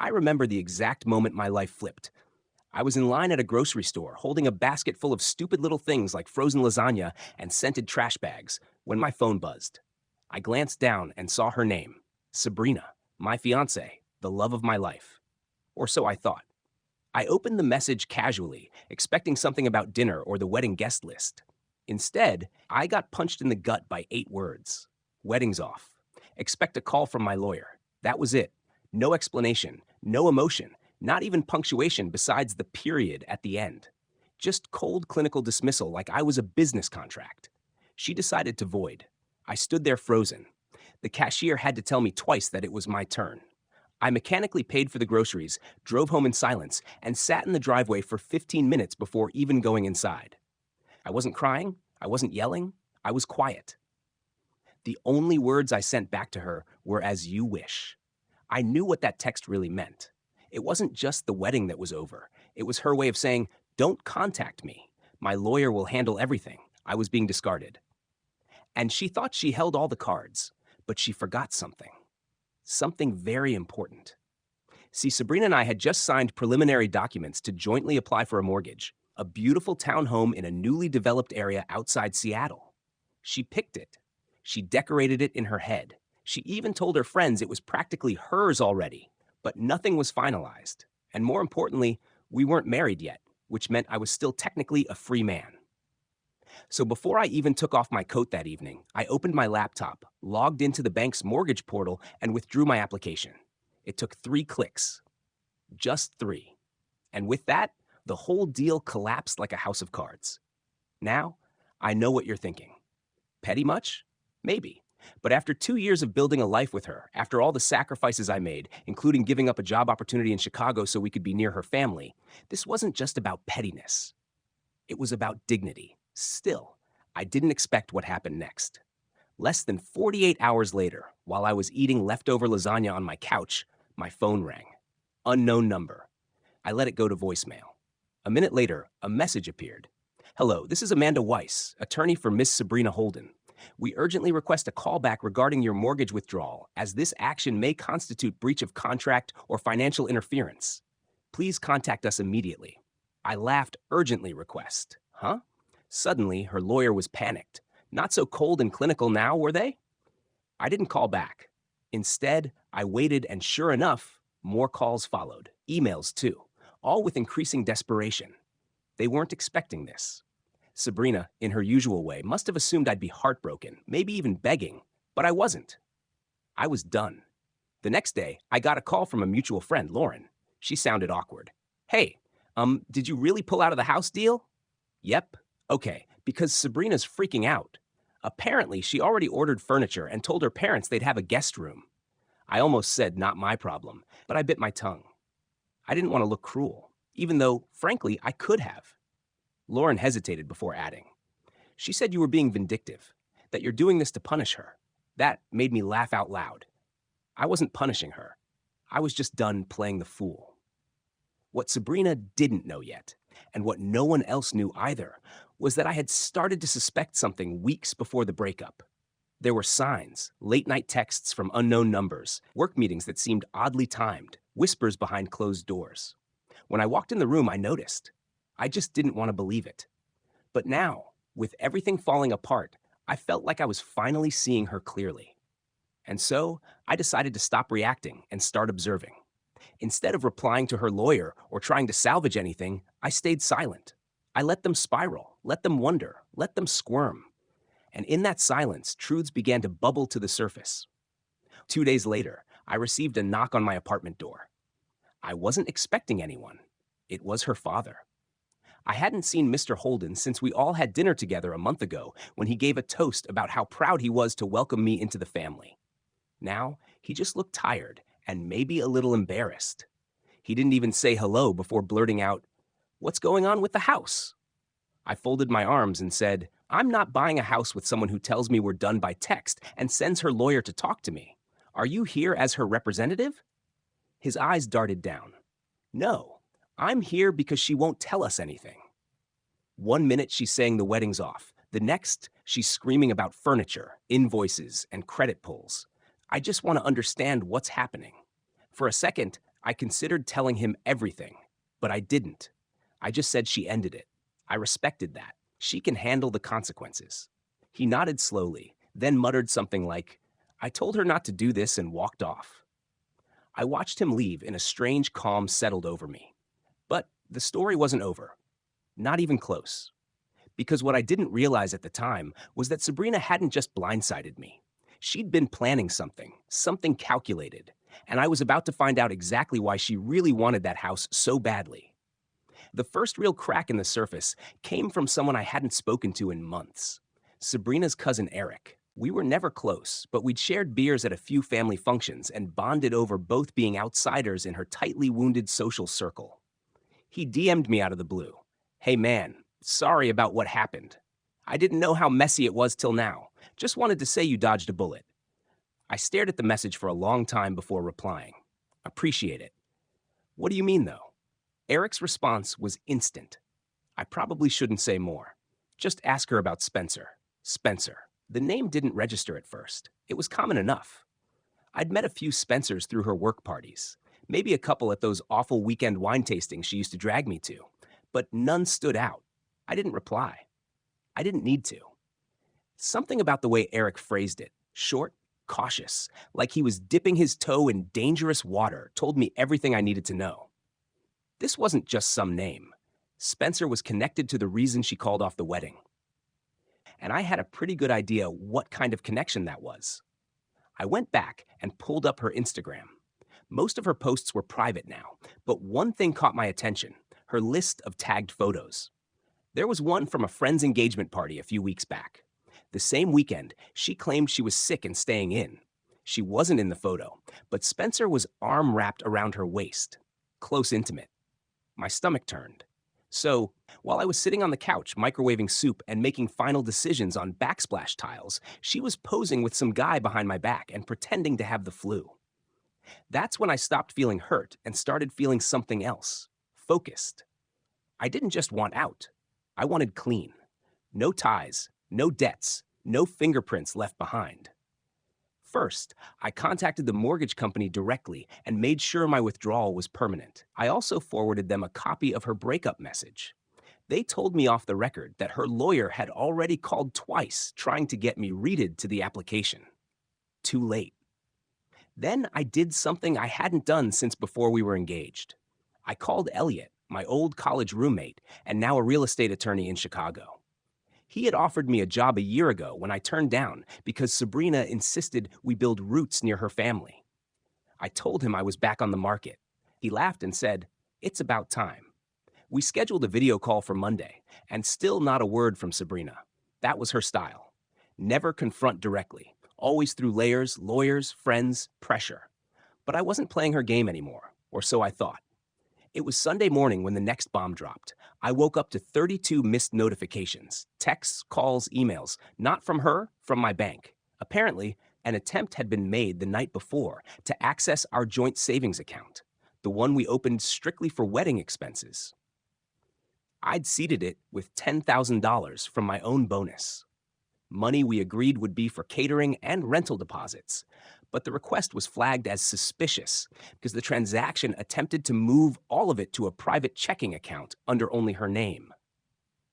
I remember the exact moment my life flipped. I was in line at a grocery store holding a basket full of stupid little things like frozen lasagna and scented trash bags when my phone buzzed. I glanced down and saw her name, Sabrina, my fiancé, the love of my life. Or so I thought. I opened the message casually, expecting something about dinner or the wedding guest list. Instead, I got punched in the gut by 8 words. Wedding's off. Expect a call from my lawyer. That was it. No explanation, no emotion, not even punctuation besides the period at the end. Just cold clinical dismissal like I was a business contract. She decided to void. I stood there frozen. The cashier had to tell me twice that it was my turn. I mechanically paid for the groceries, drove home in silence, and sat in the driveway for 15 minutes before even going inside. I wasn't crying, I wasn't yelling, I was quiet. The only words I sent back to her were "as you wish." I knew what that text really meant. It wasn't just the wedding that was over. It was her way of saying, "Don't contact me. My lawyer will handle everything." I was being discarded. And she thought she held all the cards, but she forgot something. Something very important. See, Sabrina and I had just signed preliminary documents to jointly apply for a mortgage, a beautiful townhome in a newly developed area outside Seattle. She picked it. She decorated it in her head. She even told her friends it was practically hers already, but nothing was finalized. And more importantly, we weren't married yet, which meant I was still technically a free man. So before I even took off my coat that evening, I opened my laptop, logged into the bank's mortgage portal, and withdrew my application. It took 3 clicks. Just 3. And with that, the whole deal collapsed like a house of cards. Now, I know what you're thinking. Petty much? Maybe. But after 2 years of building a life with her, after all the sacrifices I made, including giving up a job opportunity in Chicago so we could be near her family, this wasn't just about pettiness. It was about dignity. Still, I didn't expect what happened next. Less than 48 hours later, while I was eating leftover lasagna on my couch, my phone rang. Unknown number. I let it go to voicemail. A minute later, a message appeared. "Hello, this is Amanda Weiss, attorney for Miss Sabrina Holden. We urgently request a callback regarding your mortgage withdrawal, as this action may constitute breach of contract or financial interference. Please contact us immediately." I laughed. Urgently request. Huh? Suddenly, her lawyer was panicked. Not so cold and clinical now, were they? I didn't call back. Instead, I waited, and sure enough, more calls followed. Emails, too, all with increasing desperation. They weren't expecting this. Sabrina, in her usual way, must have assumed I'd be heartbroken, maybe even begging, but I wasn't. I was done. The next day, I got a call from a mutual friend, Lauren. She sounded awkward. "Hey, did you really pull out of the house deal?" "Yep." "Okay, because Sabrina's freaking out. Apparently, she already ordered furniture and told her parents they'd have a guest room." I almost said not my problem, but I bit my tongue. I didn't want to look cruel, even though, frankly, I could have. Lauren hesitated before adding, "She said you were being vindictive, that you're doing this to punish her." That made me laugh out loud. I wasn't punishing her. I was just done playing the fool. What Sabrina didn't know yet, and what no one else knew either, was that I had started to suspect something weeks before the breakup. There were signs, late-night texts from unknown numbers, work meetings that seemed oddly timed, whispers behind closed doors. When I walked in the room, I noticed. I just didn't want to believe it. But now, with everything falling apart, I felt like I was finally seeing her clearly. And so, I decided to stop reacting and start observing. Instead of replying to her lawyer or trying to salvage anything, I stayed silent. I let them spiral, let them wonder, let them squirm. And in that silence, truths began to bubble to the surface. 2 days later, I received a knock on my apartment door. I wasn't expecting anyone. It was her father. I hadn't seen Mr. Holden since we all had dinner together a month ago when he gave a toast about how proud he was to welcome me into the family. Now, he just looked tired and maybe a little embarrassed. He didn't even say hello before blurting out, "What's going on with the house?" I folded my arms and said, "I'm not buying a house with someone who tells me we're done by text and sends her lawyer to talk to me. Are you here as her representative?" His eyes darted down. "No, I'm here because she won't tell us anything." 1 minute she's saying the wedding's off. The next, she's screaming about furniture, invoices, and credit pulls. I just want to understand what's happening. For a second, I considered telling him everything, but I didn't. I just said she ended it. I respected that. She can handle the consequences. He nodded slowly, then muttered something like, I told her not to do this, and walked off. I watched him leave, and a strange calm settled over me. But the story wasn't over. Not even close. Because what I didn't realize at the time was that Sabrina hadn't just blindsided me. She'd been planning something calculated, and I was about to find out exactly why she really wanted that house so badly. The first real crack in the surface came from someone I hadn't spoken to in months. Sabrina's cousin Eric. We were never close, but we'd shared beers at a few family functions and bonded over both being outsiders in her tightly wounded social circle. He DM'd me out of the blue. Hey man, sorry about what happened. I didn't know how messy it was till now. Just wanted to say you dodged a bullet. I stared at the message for a long time before replying. Appreciate it. What do you mean though? Eric's response was instant. I probably shouldn't say more. Just ask her about Spencer. Spencer. The name didn't register at first. It was common enough. I'd met a few Spencers through her work parties, maybe a couple at those awful weekend wine tastings she used to drag me to, but none stood out. I didn't reply. I didn't need to. Something about the way Eric phrased it, short, cautious, like he was dipping his toe in dangerous water, told me everything I needed to know. This wasn't just some name. Spencer was connected to the reason she called off the wedding. And I had a pretty good idea what kind of connection that was. I went back and pulled up her Instagram. Most of her posts were private now, but one thing caught my attention, her list of tagged photos. There was one from a friend's engagement party a few weeks back. The same weekend, she claimed she was sick and staying in. She wasn't in the photo, but Spencer was arm wrapped around her waist. Close intimate. My stomach turned. So, while I was sitting on the couch microwaving soup and making final decisions on backsplash tiles, she was posing with some guy behind my back and pretending to have the flu. That's when I stopped feeling hurt and started feeling something else. Focused. I didn't just want out. I wanted clean. No ties, no debts, no fingerprints left behind. First, I contacted the mortgage company directly and made sure my withdrawal was permanent. I also forwarded them a copy of her breakup message. They told me off the record that her lawyer had already called twice trying to get me readed to the application. Too late. Then I did something I hadn't done since before we were engaged. I called Elliot, my old college roommate, and now a real estate attorney in Chicago. He had offered me a job a year ago when I turned down because Sabrina insisted we build roots near her family. I told him I was back on the market. He laughed and said, "It's about time." We scheduled a video call for Monday, and still not a word from Sabrina. That was her style. Never confront directly, always through layers, lawyers, friends, pressure. But I wasn't playing her game anymore, or so I thought. It was Sunday morning when the next bomb dropped. I woke up to 32 missed notifications, texts, calls, emails, not from her, from my bank. Apparently, an attempt had been made the night before to access our joint savings account, the one we opened strictly for wedding expenses. I'd seeded it with $10,000 from my own bonus. Money we agreed would be for catering and rental deposits. But the request was flagged as suspicious because the transaction attempted to move all of it to a private checking account under only her name.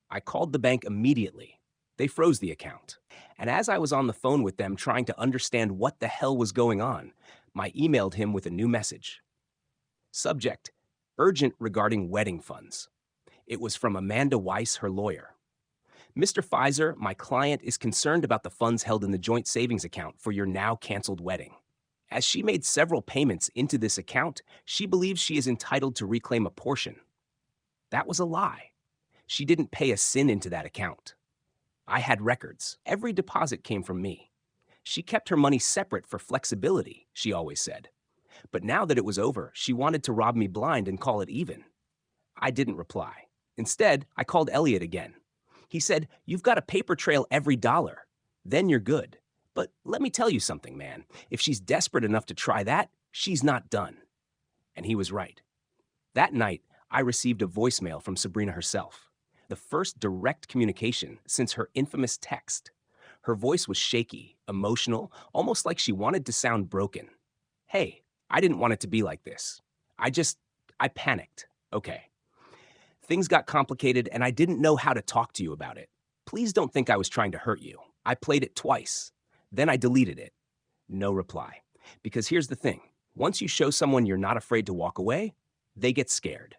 I called the bank immediately. They froze the account. And as I was on the phone with them trying to understand what the hell was going on, I emailed him with a new message. Subject, urgent regarding wedding funds. It was from Amanda Weiss, her lawyer. Mr. Pfizer, my client is concerned about the funds held in the joint savings account for your now canceled wedding. As she made several payments into this account, she believes she is entitled to reclaim a portion. That was a lie. She didn't pay a sin into that account. I had records. Every deposit came from me. She kept her money separate for flexibility, she always said. But now that it was over, she wanted to rob me blind and call it even. I didn't reply. Instead, I called Elliot again. He said, "You've got to paper trail every dollar. Then you're good. But let me tell you something, man. If she's desperate enough to try that, she's not done." And he was right. That night, I received a voicemail from Sabrina herself. The first direct communication since her infamous text. Her voice was shaky, emotional, almost like she wanted to sound broken. "Hey, I didn't want it to be like this. I panicked. Okay. Things got complicated and I didn't know how to talk to you about it. Please don't think I was trying to hurt you. I played it twice. Then I deleted it. No reply. Because here's the thing. Once you show someone you're not afraid to walk away, they get scared.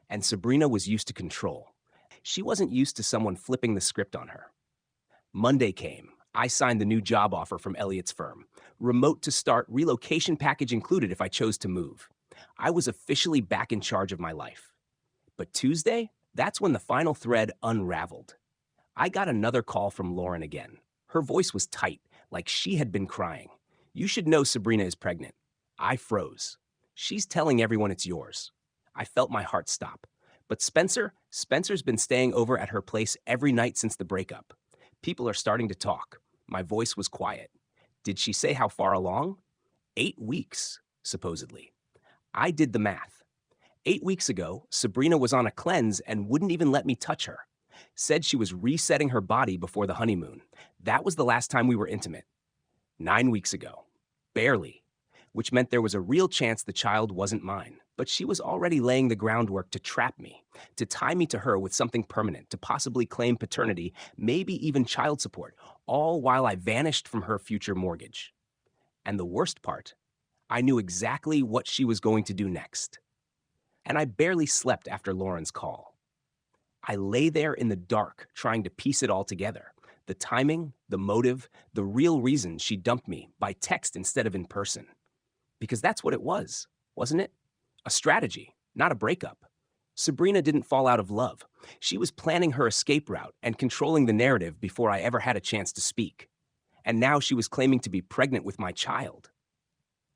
And Sabrina was used to control. She wasn't used to someone flipping the script on her. Monday came. I signed the new job offer from Elliot's firm. Remote to start, relocation package included if I chose to move. I was officially back in charge of my life. But Tuesday, that's when the final thread unraveled. I got another call from Lauren again. Her voice was tight, like she had been crying. You should know Sabrina is pregnant. I froze. She's telling everyone it's yours. I felt my heart stop. But Spencer's been staying over at her place every night since the breakup. People are starting to talk. My voice was quiet. Did she say how far along? 8 weeks, supposedly. I did the math. 8 weeks ago, Sabrina was on a cleanse and wouldn't even let me touch her. Said she was resetting her body before the honeymoon. That was the last time we were intimate. 9 weeks ago. Barely. Which meant there was a real chance the child wasn't mine. But she was already laying the groundwork to trap me, to tie me to her with something permanent, to possibly claim paternity, maybe even child support, all while I vanished from her future mortgage. And the worst part, I knew exactly what she was going to do next. And I barely slept after Lauren's call. I lay there in the dark trying to piece it all together. The timing, the motive, the real reason she dumped me by text instead of in person. Because that's what it was, wasn't it? A strategy, not a breakup. Sabrina didn't fall out of love. She was planning her escape route and controlling the narrative before I ever had a chance to speak. And now she was claiming to be pregnant with my child.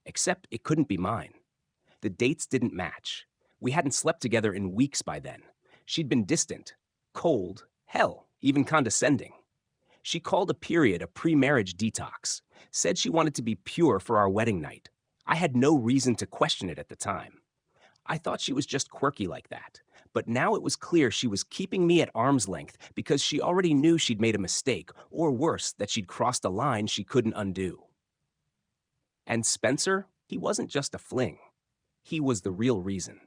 Except it couldn't be mine. The dates didn't match. We hadn't slept together in weeks by then. She'd been distant, cold, hell, even condescending. She called a period a pre-marriage detox, said she wanted to be pure for our wedding night. I had no reason to question it at the time. I thought she was just quirky like that, but now it was clear she was keeping me at arm's length because she already knew she'd made a mistake, or worse, that she'd crossed a line she couldn't undo. And Spencer, he wasn't just a fling. He was the real reason.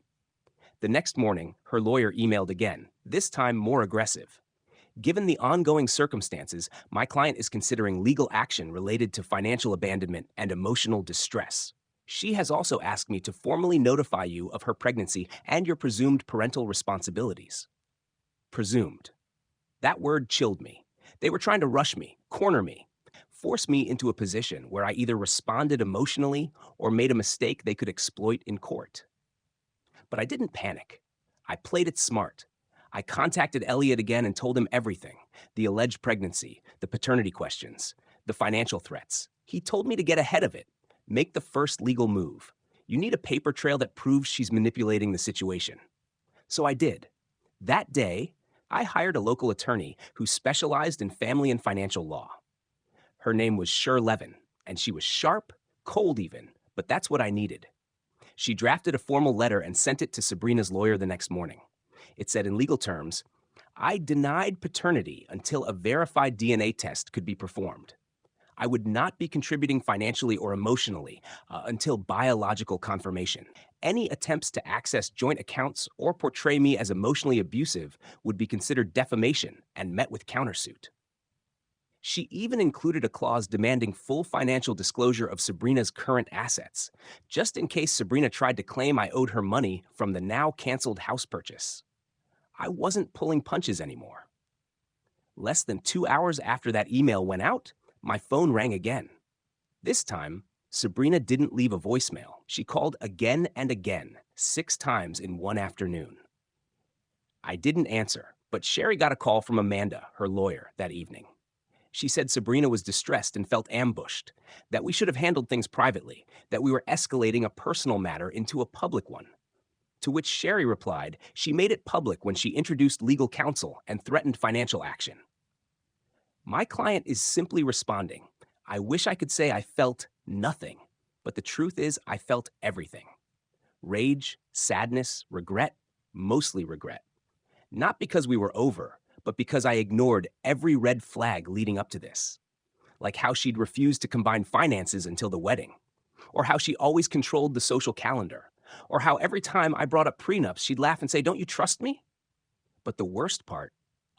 The next morning, her lawyer emailed again, this time more aggressive. Given the ongoing circumstances, my client is considering legal action related to financial abandonment and emotional distress. She has also asked me to formally notify you of her pregnancy and your presumed parental responsibilities. Presumed. That word chilled me. They were trying to rush me, corner me, force me into a position where I either responded emotionally or made a mistake they could exploit in court. But I didn't panic. I played it smart. I contacted Elliot again and told him everything. The alleged pregnancy, the paternity questions, the financial threats. He told me to get ahead of it. Make the first legal move. You need a paper trail that proves she's manipulating the situation. So I did. That day, I hired a local attorney who specialized in family and financial law. Her name was Sher Levin, and she was sharp, cold even, but that's what I needed. She drafted a formal letter and sent it to Sabrina's lawyer the next morning. It said in legal terms, I denied paternity until a verified DNA test could be performed. I would not be contributing financially or emotionally until biological confirmation. Any attempts to access joint accounts or portray me as emotionally abusive would be considered defamation and met with countersuit. She even included a clause demanding full financial disclosure of Sabrina's current assets, just in case Sabrina tried to claim I owed her money from the now canceled house purchase. I wasn't pulling punches anymore. Less than 2 hours after that email went out, my phone rang again. This time, Sabrina didn't leave a voicemail. She called again and again, 6 times in one afternoon. I didn't answer, but Sherry got a call from Amanda, her lawyer, that evening. She said Sabrina was distressed and felt ambushed, that we should have handled things privately, that we were escalating a personal matter into a public one. To which Sherry replied she made it public when she introduced legal counsel and threatened financial action. My client is simply responding, I wish I could say I felt nothing, but the truth is I felt everything. Rage, sadness, regret, mostly regret. Not because we were over, but because I ignored every red flag leading up to this. Like how she'd refused to combine finances until the wedding, or how she always controlled the social calendar, Or how every time I brought up prenups, she'd laugh and say, "Don't you trust me?" But the worst part,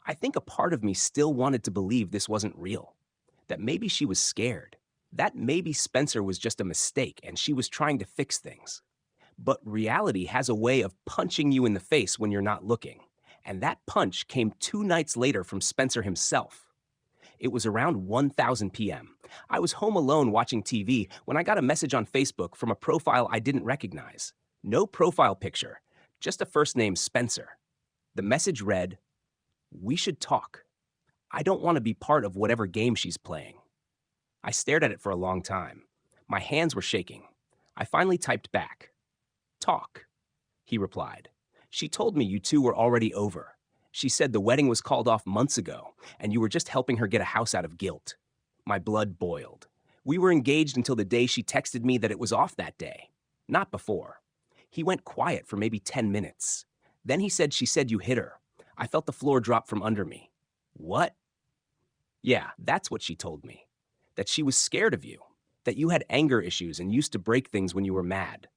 I think a part of me still wanted to believe this wasn't real. That maybe she was scared. That maybe Spencer was just a mistake and she was trying to fix things. But reality has a way of punching you in the face when you're not looking. And that punch came 2 nights later from Spencer himself. It was around 1,000 p.m. I was home alone watching TV when I got a message on Facebook from a profile I didn't recognize. No profile picture, just a first name Spencer. The message read, "We should talk. I don't want to be part of whatever game she's playing." I stared at it for a long time. My hands were shaking. I finally typed back, "Talk." He replied, "She told me you two were already over. She said the wedding was called off months ago, and you were just helping her get a house out of guilt." My blood boiled. We were engaged until the day she texted me that it was off that day, not before. He went quiet for maybe 10 minutes. Then he said she said you hit her. I felt the floor drop from under me. What? Yeah, that's what she told me. That she was scared of you. That you had anger issues and used to break things when you were mad.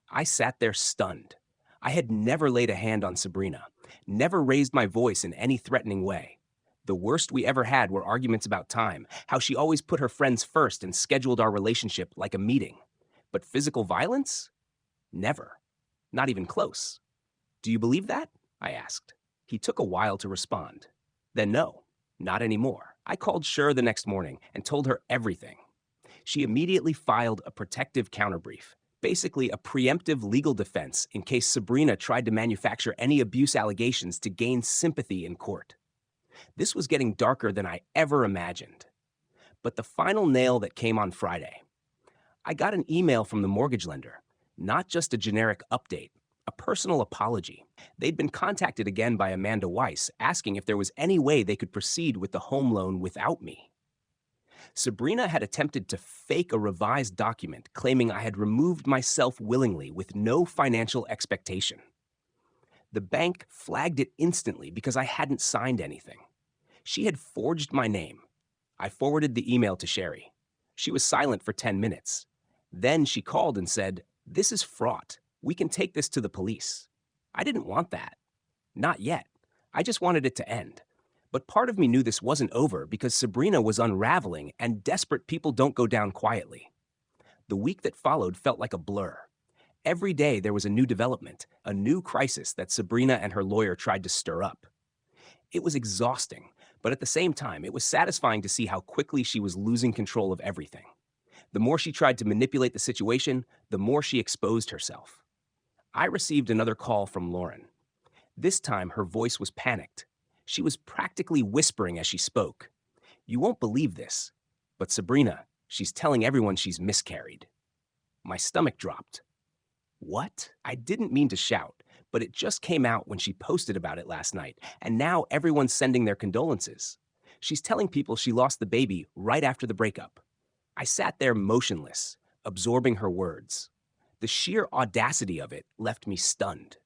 I sat there stunned. I had never laid a hand on Sabrina, never raised my voice in any threatening way. The worst we ever had were arguments about time, how she always put her friends first and scheduled our relationship like a meeting. But physical violence? Never. Not even close. "Do you believe that?" I asked. He took a while to respond. Then no, not anymore. I called Sher the next morning and told her everything. She immediately filed a protective counterbrief, basically a preemptive legal defense in case Sabrina tried to manufacture any abuse allegations to gain sympathy in court. This was getting darker than I ever imagined. But the final nail that came on Friday. I got an email from the mortgage lender, not just a generic update, a personal apology. They'd been contacted again by Amanda Weiss, asking if there was any way they could proceed with the home loan without me. Sabrina had attempted to fake a revised document claiming I had removed myself willingly with no financial expectation. The bank flagged it instantly because I hadn't signed anything. She had forged my name. I forwarded the email to Sherry. She was silent for 10 minutes. Then she called and said, "This is fraught. We can take this to the police." I didn't want that. Not yet. I just wanted it to end. But part of me knew this wasn't over because Sabrina was unraveling and desperate people don't go down quietly. The week that followed felt like a blur. Every day there was a new development, a new crisis that Sabrina and her lawyer tried to stir up. It was exhausting, but at the same time, it was satisfying to see how quickly she was losing control of everything. The more she tried to manipulate the situation, the more she exposed herself. I received another call from Lauren. This time, her voice was panicked. She was practically whispering as she spoke. "You won't believe this, but Sabrina, she's telling everyone she's miscarried." My stomach dropped. What? I didn't mean to shout, but it just came out when she posted about it last night, and now everyone's sending their condolences. She's telling people she lost the baby right after the breakup. I sat there motionless, absorbing her words. The sheer audacity of it left me stunned.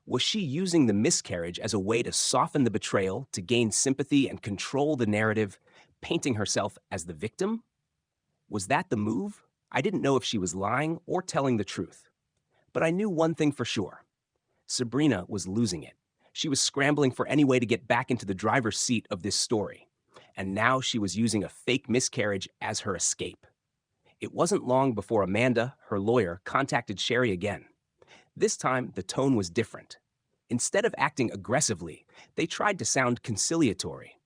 Was she using the miscarriage as a way to soften the betrayal, to gain sympathy and control the narrative, painting herself as the victim? Was that the move? I didn't know if she was lying or telling the truth. But I knew one thing for sure. Sabrina was losing it. She was scrambling for any way to get back into the driver's seat of this story. And now she was using a fake miscarriage as her escape. It wasn't long before Amanda, her lawyer, contacted Sherry again. This time, the tone was different. Instead of acting aggressively, they tried to sound conciliatory.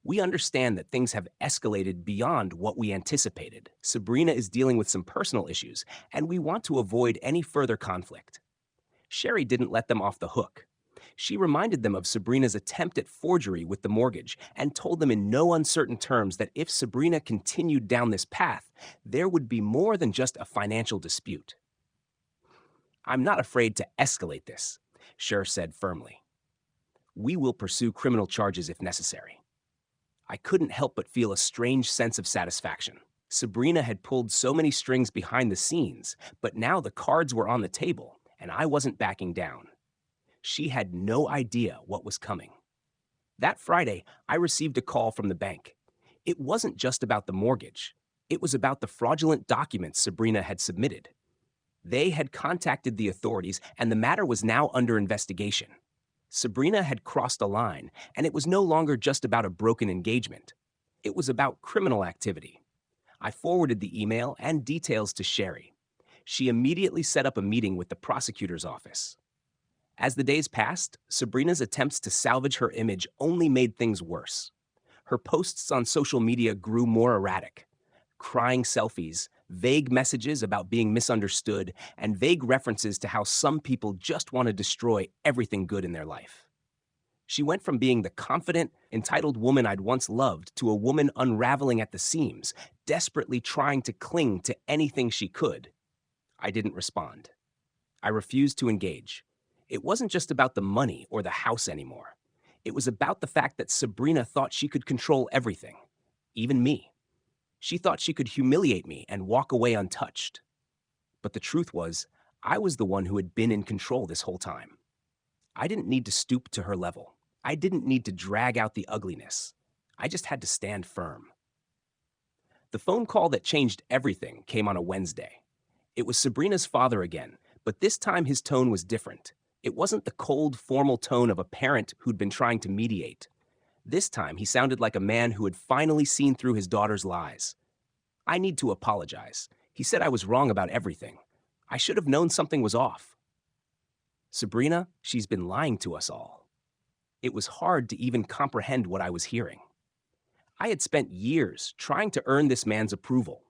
"We understand that things have escalated beyond what we anticipated. Sabrina is dealing with some personal issues, and we want to avoid any further conflict." Sherry didn't let them off the hook. She reminded them of Sabrina's attempt at forgery with the mortgage and told them in no uncertain terms that if Sabrina continued down this path, there would be more than just a financial dispute. "I'm not afraid to escalate this," Sher said firmly. "We will pursue criminal charges if necessary." I couldn't help but feel a strange sense of satisfaction. Sabrina had pulled so many strings behind the scenes, but now the cards were on the table, and I wasn't backing down. She had no idea what was coming. That Friday, I received a call from the bank. It wasn't just about the mortgage. It was about the fraudulent documents Sabrina had submitted. They had contacted the authorities, and the matter was now under investigation. Sabrina had crossed a line, and it was no longer just about a broken engagement. It was about criminal activity. I forwarded the email and details to Sherry. She immediately set up a meeting with the prosecutor's office. As the days passed, Sabrina's attempts to salvage her image only made things worse. Her posts on social media grew more erratic. Crying selfies, vague messages about being misunderstood, and vague references to how some people just want to destroy everything good in their life. She went from being the confident, entitled woman I'd once loved to a woman unraveling at the seams, desperately trying to cling to anything she could. I didn't respond. I refused to engage. It wasn't just about the money or the house anymore. It was about the fact that Sabrina thought she could control everything, even me. She thought she could humiliate me and walk away untouched. But the truth was, I was the one who had been in control this whole time. I didn't need to stoop to her level. I didn't need to drag out the ugliness. I just had to stand firm. The phone call that changed everything came on a Wednesday. It was Sabrina's father again, but this time his tone was different. It wasn't the cold, formal tone of a parent who'd been trying to mediate. This time, he sounded like a man who had finally seen through his daughter's lies. I need to apologize. He said I was wrong about everything. I should have known something was off. Sabrina, she's been lying to us all. It was hard to even comprehend what I was hearing. I had spent years trying to earn this man's approval,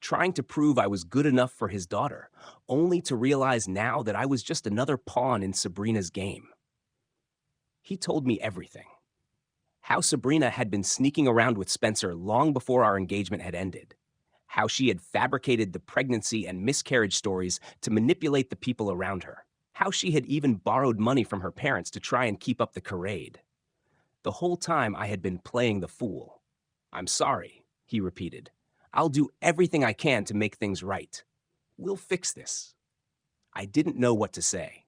trying to prove I was good enough for his daughter, only to realize now that I was just another pawn in Sabrina's game. He told me everything. How Sabrina had been sneaking around with Spencer long before our engagement had ended. How she had fabricated the pregnancy and miscarriage stories to manipulate the people around her. How she had even borrowed money from her parents to try and keep up the charade. The whole time I had been playing the fool. "I'm sorry," he repeated. "I'll do everything I can to make things right. We'll fix this." I didn't know what to say.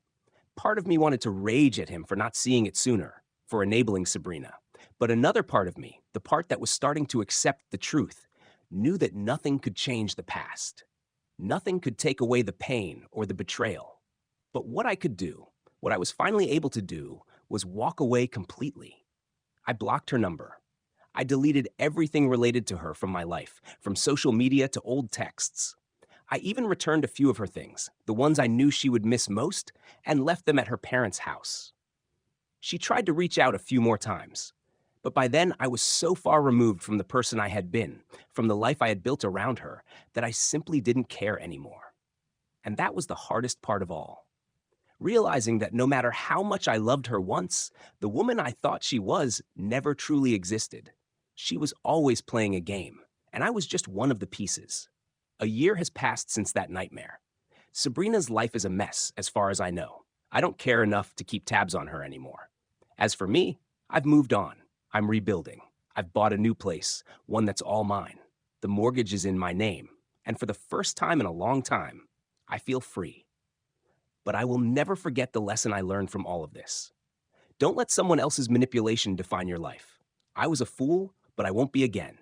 Part of me wanted to rage at him for not seeing it sooner, for enabling Sabrina. But another part of me, the part that was starting to accept the truth, knew that nothing could change the past. Nothing could take away the pain or the betrayal. But what I could do, what I was finally able to do, was walk away completely. I blocked her number. I deleted everything related to her from my life, from social media to old texts. I even returned a few of her things, the ones I knew she would miss most, and left them at her parents' house. She tried to reach out a few more times. But by then, I was so far removed from the person I had been, from the life I had built around her, that I simply didn't care anymore. And that was the hardest part of all. Realizing that no matter how much I loved her once, the woman I thought she was never truly existed. She was always playing a game, and I was just one of the pieces. A year has passed since that nightmare. Sabrina's life is a mess, as far as I know. I don't care enough to keep tabs on her anymore. As for me, I've moved on. I'm rebuilding. I've bought a new place, one that's all mine. The mortgage is in my name, and for the first time in a long time, I feel free. But I will never forget the lesson I learned from all of this. Don't let someone else's manipulation define your life. I was a fool, but I won't be again.